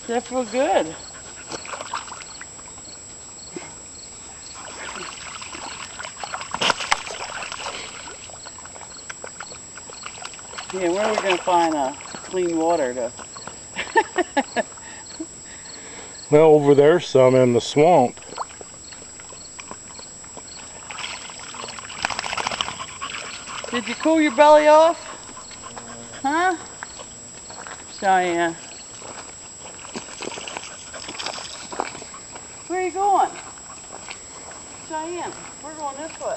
That feel good. Yeah, where are we going to find clean water to... Well, over there's some in the swamp. Did you cool your belly off? Huh? Cheyenne. Where are you going? Cheyenne, we're going this way.